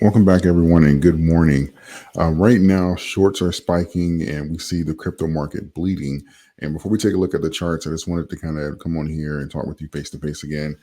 Welcome back, everyone, and good morning. Right now, shorts are spiking and we see the crypto market bleeding. And before we take a look at the charts, I just wanted to kind of come on here and talk with you face to face again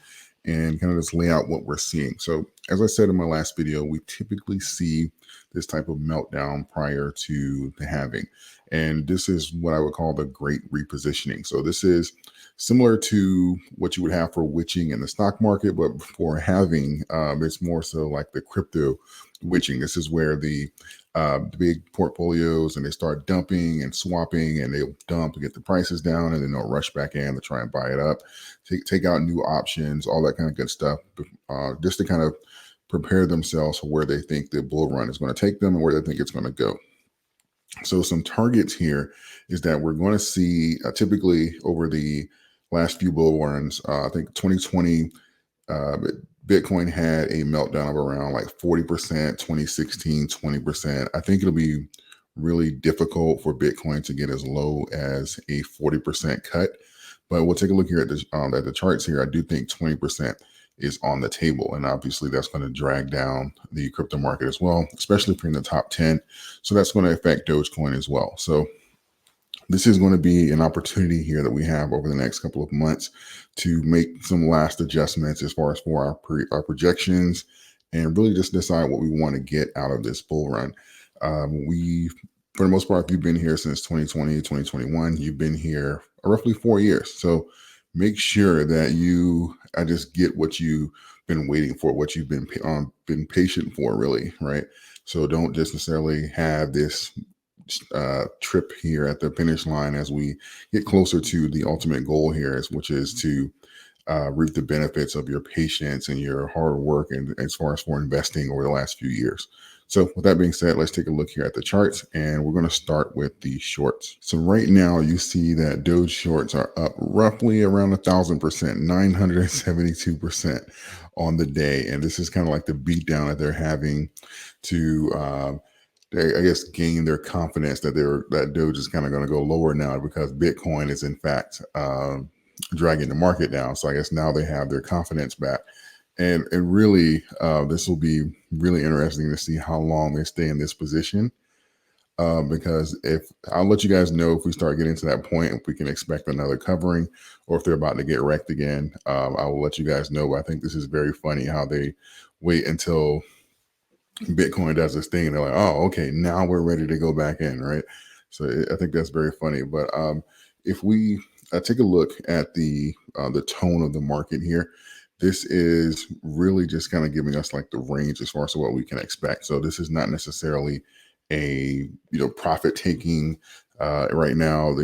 and kind of just lay out what we're seeing. So, as I said in my last video, we typically see this type of meltdown prior to the halving. And this is what I would call the great repositioning. So, this is similar to what you would have for witching in the stock market, but for halving, it's more so like the crypto witching. This is where the big portfolios and they start dumping and swapping, and they'll dump to get the prices down, and then they'll rush back in to try and buy it up, take out new options, all that kind of good stuff, just to kind of prepare themselves for where they think the bull run is going to take them and where they think it's going to go. So some targets here is that we're going to see typically over the last few bull runs. I think 2020 uh, Bitcoin had a meltdown of around like 40%, 2016, 20%. I think it'll be really difficult for Bitcoin to get as low as a 40% cut. But we'll take a look here at the charts here. I do think 20% is on the table. And obviously that's going to drag down the crypto market as well, especially if you're in the top 10. So that's going to affect Dogecoin as well. So this is going to be an opportunity here that we have over the next couple of months to make some last adjustments as far as for our projections and really just decide what we want to get out of this bull run. For the most part, if you've been here since 2020, 2021, you've been here roughly 4 years. So make sure that I just get what you've been waiting for, what you've been patient for, really, right? So don't just necessarily have this trip here at the finish line as we get closer to the ultimate goal here, which is to reap the benefits of your patience and your hard work, and as far as for investing over the last few years. So with that being said, let's take a look here at the charts, and we're going to start with the shorts. So right now you see that Doge shorts are up roughly around 1,000%, 972% on the day. And this is kind of like the beatdown that they're having to I guess gain their confidence that that Doge is kind of going to go lower now because Bitcoin is in fact dragging the market down. So I guess now they have their confidence back, and really this will be really interesting to see how long they stay in this position. Because if I'll let you guys know if we start getting to that point, if we can expect another covering, or if they're about to get wrecked again, I will let you guys know. But I think this is very funny how they wait until Bitcoin does this thing and they're like, oh, okay, now we're ready to go back in, right? So I think that's very funny. But if we take a look at the tone of the market here, this is really just kind of giving us like the range as far as what we can expect. So this is not necessarily a profit taking right now.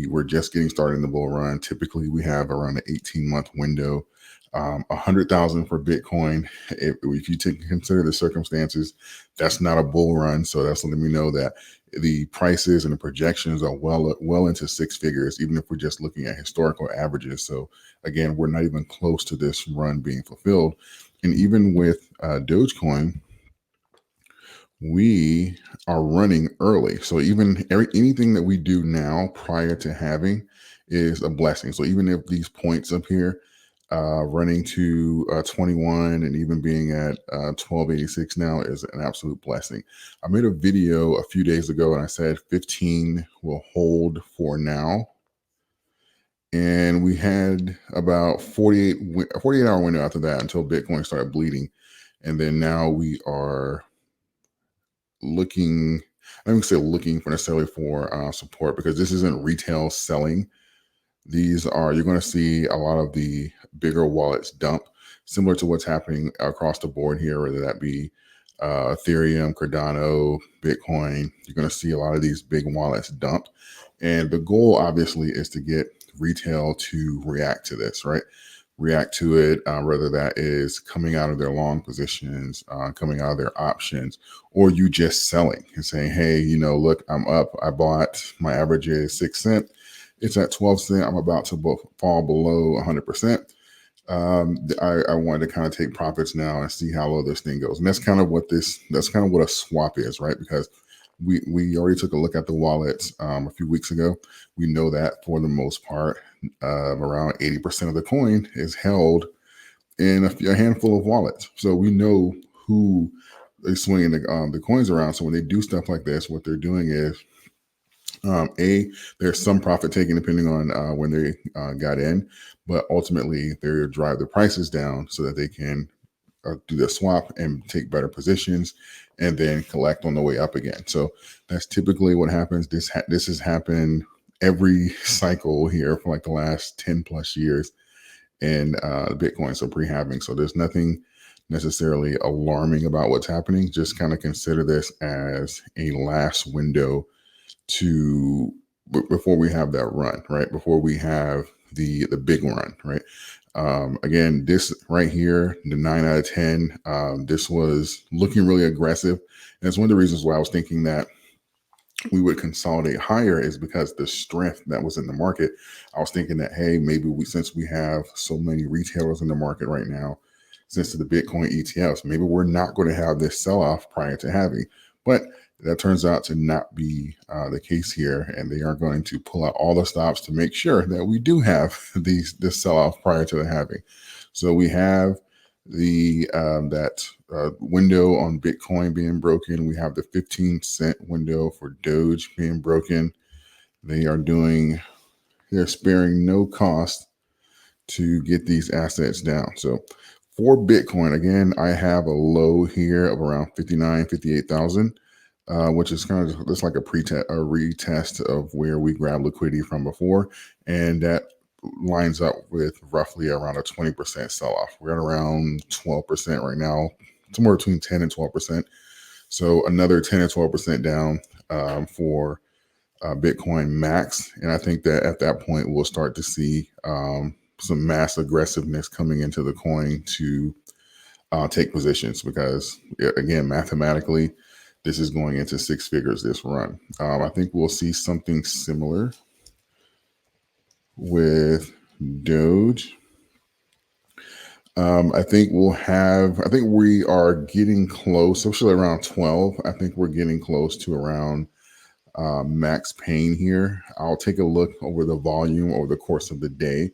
We're just getting started in the bull run. Typically, we have around an 18-month window. 100,000 for Bitcoin. If you consider the circumstances, that's not a bull run. So that's letting me know that the prices and the projections are well into six figures, even if we're just looking at historical averages. So again, we're not even close to this run being fulfilled. And even with Dogecoin, we are running early. So even anything that we do now prior to having is a blessing. So even if these points up here running to 21 and even being at 1286 now is an absolute blessing. I made a video a few days ago and I said 15 will hold for now. And we had about 48-hour window after that until Bitcoin started bleeding. And then now we are looking, I don't say looking for necessarily for support, because this isn't retail selling. You're going to see a lot of the bigger wallets dump, similar to what's happening across the board here, whether that be Ethereum, Cardano, Bitcoin. You're going to see a lot of these big wallets dump. And the goal obviously is to get retail to react to this, right? React to it, whether that is coming out of their long positions, coming out of their options, or you just selling and saying, hey, look, I'm up. I bought, my average is 6 cents. It's at 12 cents. I'm about to fall below 100%. I wanted to kind of take profits now and see how low this thing goes. And that's kind of what a swap is, right? Because we already took a look at the wallets a few weeks ago. We know that for the most part, around 80% of the coin is held in a handful of wallets. So we know who swinging the coins around. So when they do stuff like this, what they're doing is there's some profit taking depending on when they got in, but ultimately they drive the prices down so that they can do the swap and take better positions and then collect on the way up again. So that's typically what happens. This has happened every cycle here for like the last 10 plus years in Bitcoin, so pre-halving. So there's nothing necessarily alarming about what's happening. Just kind of consider this as a last window to before we have that run, right? Before we have the big run, right? Again, this right here, the 9 out of 10, this was looking really aggressive. And it's one of the reasons why I was thinking that we would consolidate higher is because the strength that was in the market. I was thinking that, hey, maybe since we have so many retailers in the market right now, since the Bitcoin ETFs, maybe we're not going to have this sell-off prior to halving. But that turns out to not be the case here, and they are going to pull out all the stops to make sure that we do have this sell-off prior to the halving. So we have the that window on Bitcoin being broken. We have the 15-cent window for Doge being broken. They're sparing no cost to get these assets down. So for Bitcoin, again, I have a low here of around 58,000, which is kind of just like a retest of where we grabbed liquidity from before. And that lines up with roughly around a 20% sell-off. We're at around 12% right now, somewhere between 10 and 12%. So another 10 and 12% down for Bitcoin max. And I think that at that point, we'll start to see some mass aggressiveness coming into the coin to take positions because, again, mathematically, this is going into six figures this run. I think we'll see something similar with Doge. I think we are getting close, especially around 12. I think we're getting close to around max pain here. I'll take a look over the volume over the course of the day,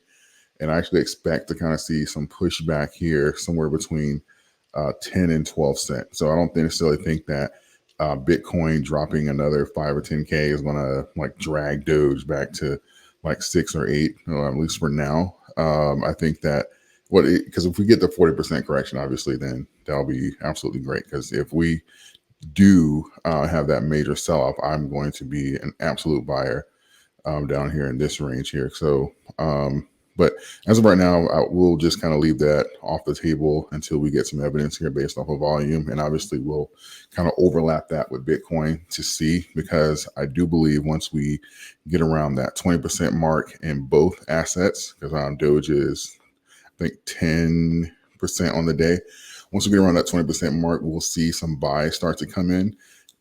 and I actually expect to kind of see some pushback here somewhere between 10 and 12 cents. So I don't necessarily think that Bitcoin dropping another 5 or 10K is going to like drag Doge back to like 6 or 8, at least for now. I think that because if we get the 40% correction, obviously, then that'll be absolutely great. Because if we do have that major sell-off, I'm going to be an absolute buyer down here in this range here. So, but as of right now, we'll just kind of leave that off the table until we get some evidence here based off of volume. And obviously, we'll kind of overlap that with Bitcoin to see, because I do believe once we get around that 20% mark in both assets, because Doge is, I think, 10% on the day. Once we get around that 20% mark, we'll see some buys start to come in,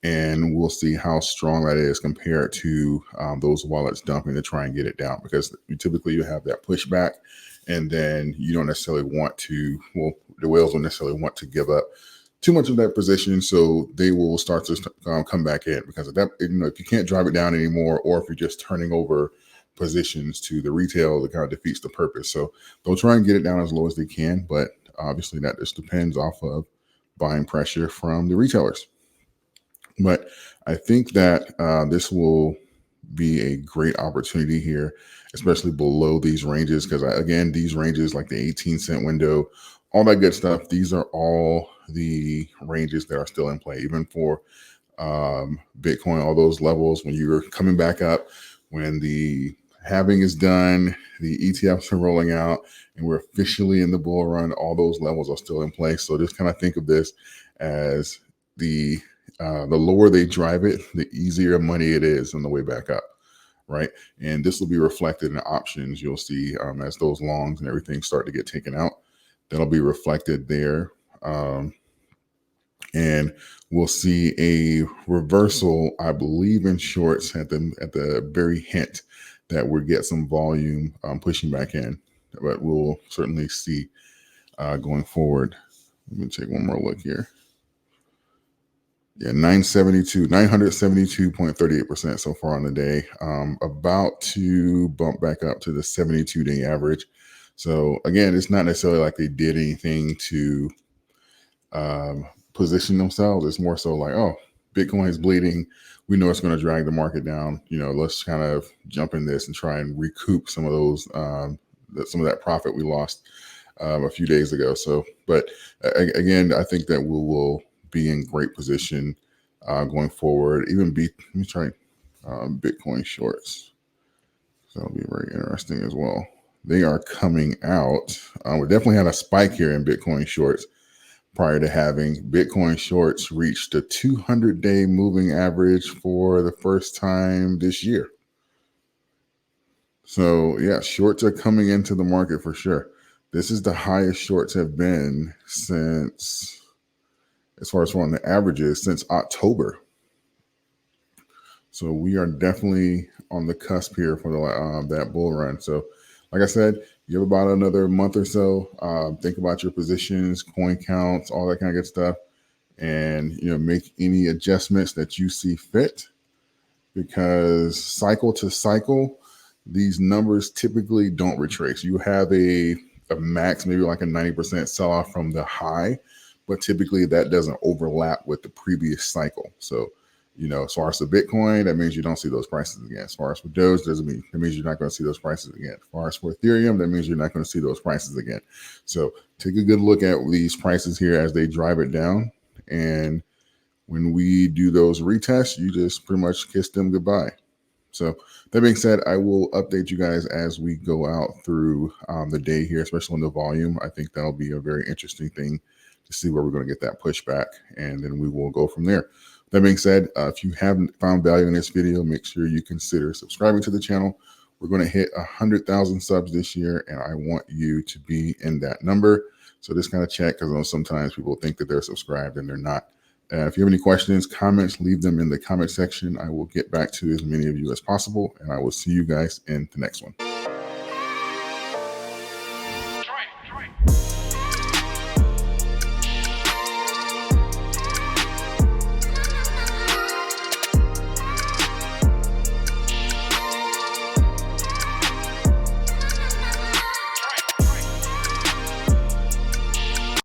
and we'll see how strong that is compared to those wallets dumping to try and get it down. Because typically you have that pushback, and then you don't necessarily want to, the whales don't necessarily want to give up too much of that position, so they will start to come back in. Because of that, if you can't drive it down anymore, or if you're just turning over positions to the retail, it kind of defeats the purpose. So they'll try and get it down as low as they can, but obviously that just depends off of buying pressure from the retailers. But I think that this will be a great opportunity here, especially below these ranges, because again, these ranges like the 18-cent window, all that good stuff, these are all the ranges that are still in play, even for Bitcoin. All those levels, when you're coming back up, when the halving is done, the ETFs are rolling out, and we're officially in the bull run, all those levels are still in place. So just kind of think of this as the lower they drive it, the easier money it is on the way back up, right? And this will be reflected in options. You'll see as those longs and everything start to get taken out, that'll be reflected there. And we'll see a reversal, I believe, in shorts at the very hint that we'll get some volume pushing back in. But we'll certainly see going forward. Let me take one more look here. Yeah, 972.38% so far on the day. About to bump back up to the 72-day average. So again, it's not necessarily like they did anything to position themselves. It's more so like, oh, Bitcoin is bleeding. We know it's going to drag the market down. Let's kind of jump in this and try and recoup some of those, some of that profit we lost a few days ago. So, but again, I think that we will be in great position going forward. Let me try Bitcoin shorts. So that'll be very interesting as well. They are coming out. We definitely had a spike here in Bitcoin shorts prior to having Bitcoin shorts reach the 200-day moving average for the first time this year. So yeah, shorts are coming into the market for sure. This is the highest shorts have been since, as far as on the averages, since October. So we are definitely on the cusp here for that bull run. So like I said, you have about another month or so. Think about your positions, coin counts, all that kind of good stuff, and make any adjustments that you see fit, because cycle to cycle, these numbers typically don't retrace. You have a max, maybe like a 90% sell off from the high, but typically that doesn't overlap with the previous cycle. So, as far as the Bitcoin, that means you don't see those prices again. As far as for Doge, that means you're not going to see those prices again. As far as for Ethereum, that means you're not going to see those prices again. So take a good look at these prices here as they drive it down. And when we do those retests, you just pretty much kiss them goodbye. So that being said, I will update you guys as we go out through the day here, especially on the volume. I think that'll be a very interesting thing to see where we're going to get that pushback, and then we will go from there. That being said, if you haven't found value in this video, make sure you consider subscribing to the channel. We're going to hit 100,000 subs this year, and I want you to be in that number. So just kind of check, because I know sometimes people think that they're subscribed and they're not. If you have any questions, comments, leave them in the comment section. I will get back to as many of you as possible, and I will see you guys in the next one.